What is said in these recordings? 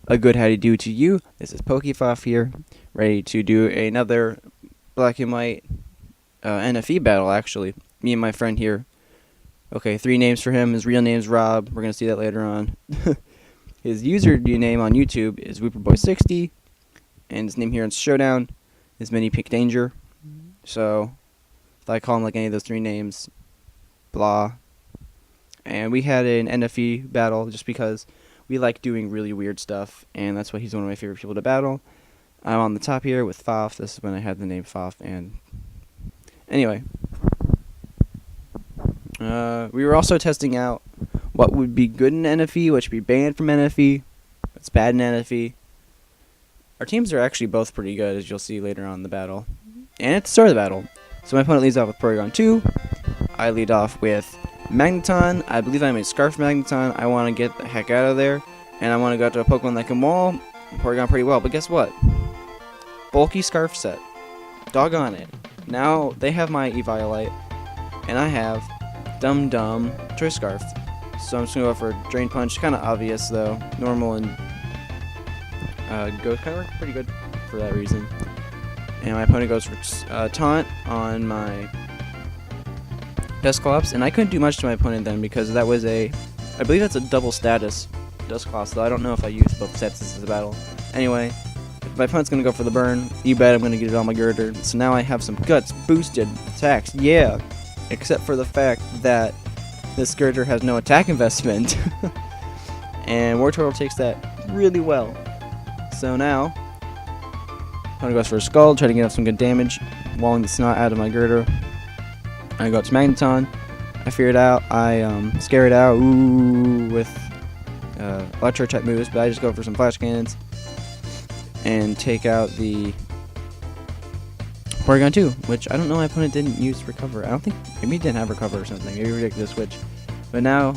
A good howdy do to you. This is Pokefoff here, ready to do another black and white NFE battle, actually. Me and my friend here. Okay, 3 names for him. His real name's Rob. We're going to see that later on. His username on YouTube is Whooperboy60, and his name here in Showdown is Mini Pink Danger. So, if I call him like any of those 3 names, blah. And we had an NFE battle just because we like doing really weird stuff, and that's why he's one of my favorite people to battle. I'm on the top here with Foff. This is when I had the name Foff, and anyway. We were also testing out what would be good in NFE, what should be banned from NFE, what's bad in NFE. Our teams are actually both pretty good, as you'll see later on in the battle. And at the start of the battle. So my opponent leads off with Porygon 2. I lead off with Magneton. I believe I'm a Scarf Magneton. I want to get the heck out of there. And I want to go to a Pokemon that can wall Porygon pretty well. But guess what? Bulky Scarf set. Doggone it. Now they have my Eviolite. And I have Dum Dum Choice Scarf. So I'm just going to go for Drain Punch. Kind of obvious though. Normal and Ghost kind of work pretty good for that reason. And my opponent goes for Taunt on my Dusclops, and I couldn't do much to my opponent then because that was I believe that's a double status Dusclops, though I don't know if I used both sets this is a battle. Anyway, if my opponent's going to go for the burn, you bet I'm going to get it on my girder. So now I have some guts boosted attacks, yeah, except for the fact that this girder has no attack investment. And Wartortle takes that really well. So now, opponent goes for a Scald, try to get off some good damage, walling the snot out of my girder. I go up to Magneton. I fear it out. I scare it out with Electro type moves, but I just go for some Flash Cannons and take out the Porygon 2, which I don't know my opponent didn't use Recover. I don't think, maybe he didn't have Recover or something. Maybe he predicted a switch. But now,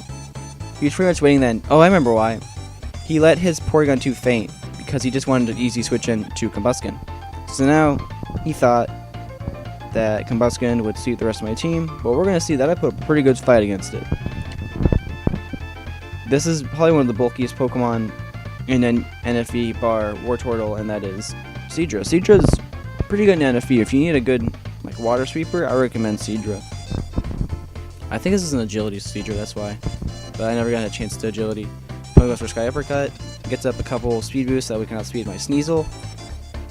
he's pretty much waiting then. Oh, I remember why. He let his Porygon 2 faint because he just wanted an easy switch in to Combusken. So now, he thought that Combusken would suit the rest of my team, but we're going to see that I put a pretty good fight against it. This is probably one of the bulkiest Pokemon in an NFE bar Wartortle, and that is Seadra. Seadra's pretty good in NFE. If you need a good water sweeper, I recommend Seadra. I think this is an agility Seadra, that's why. But I never got a chance to agility. I'm going to go for Sky Uppercut. Gets up a couple speed boosts so that we can outspeed my Sneasel.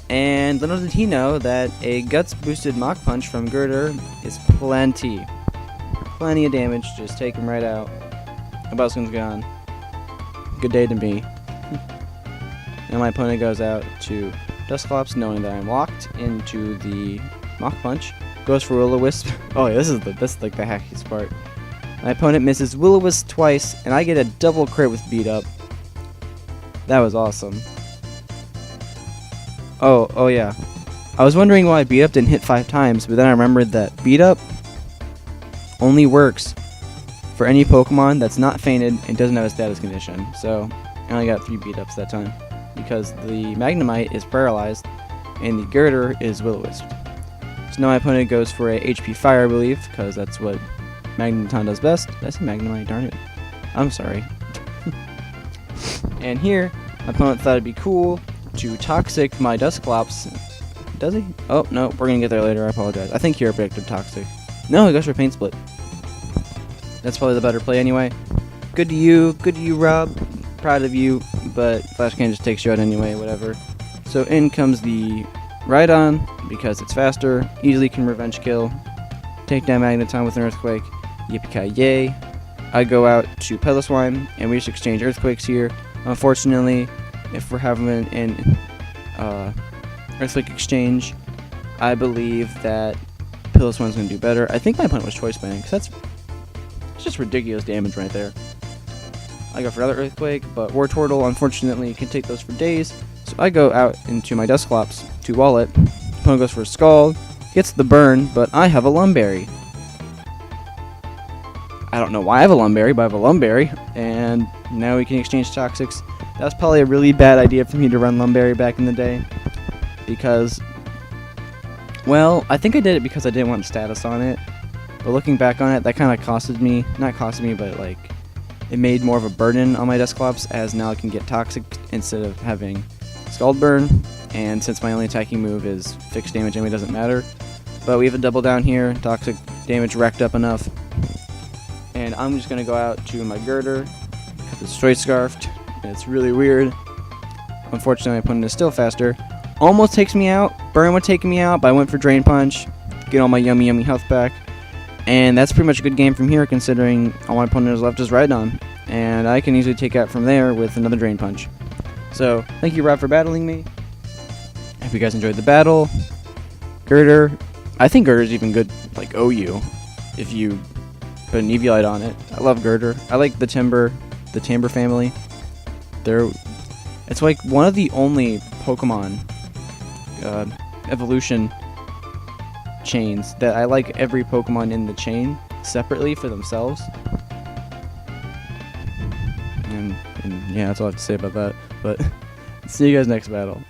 And little did he know that a Guts boosted Mach Punch from Girder is plenty. Plenty of damage, just take him right out. Combusken's gone. Good day to me. Now my opponent goes out to Dusclops, knowing that I'm locked into the Mach Punch. Goes for Will-O-Wisp. Oh yeah, this is like the hackiest part. My opponent misses Will-O-Wisp twice, and I get a double crit with Beat Up. That was awesome. Oh yeah. I was wondering why Beat Up didn't hit 5 times, but then I remembered that Beat Up only works for any Pokemon that's not fainted and doesn't have a status condition. So I only got 3 Beat Ups that time because the Magnemite is paralyzed and the Girder is Will-O-Wisp. So now my opponent goes for a HP Fire, I believe, because that's what Magneton does best. That's a Magnemite, darn it. I'm sorry. And here, my opponent thought it'd be cool to Toxic my Dusclops. Does he? Oh, no, we're going to get there later. I apologize. I think Hero predicted Toxic. No, he goes for Pain Split. That's probably the better play anyway. Good to you, Rob. Proud of you, but Flash Cannon just takes you out anyway, whatever. So in comes the Rhydon, because it's faster. Easily can revenge kill. Take down Magneton with an Earthquake. Yippee-ki-yay. I go out to Piloswine, and we just exchange Earthquakes here. Unfortunately, if we're having an Earthquake exchange, I believe that Piloswine's going to do better. I think my opponent was Choice Band, because that's just ridiculous damage right there. I go for another Earthquake, but Wartortle, unfortunately, can take those for days. So I go out into my Dusclops to wall it. Opponent goes for a Scald, gets the burn, but I have a Lumberry. I don't know why I have a Lumberry, but I have a Lumberry, and now we can exchange Toxics. That was probably a really bad idea for me to run Lumberry back in the day, because, well, I think I did it because I didn't want status on it, but looking back on it, that kind of costed me, not costed me, but like, it made more of a burden on my Dusclops, as now I can get Toxic instead of having Scald Burn, and since my only attacking move is fixed damage, anyway, it doesn't matter. But we have a double down here, Toxic damage racked up enough. And I'm just going to go out to my Girder, because it's Straight Scarfed, and it's really weird. Unfortunately, my opponent is still faster. Almost takes me out, Burn would take me out, but I went for Drain Punch, get all my yummy health back. And that's pretty much a good game from here, considering all my opponent is left is Rhydon. And I can easily take out from there with another Drain Punch. So, thank you, Rob, for battling me. I hope you guys enjoyed the battle. Girder, I think Girder's even good, like, OU, if you put an Eviolite on it. I love Girder. I like the Timber family. It's like one of the only Pokemon evolution chains that I like every Pokemon in the chain separately for themselves. And yeah, that's all I have to say about that. But see you guys next battle.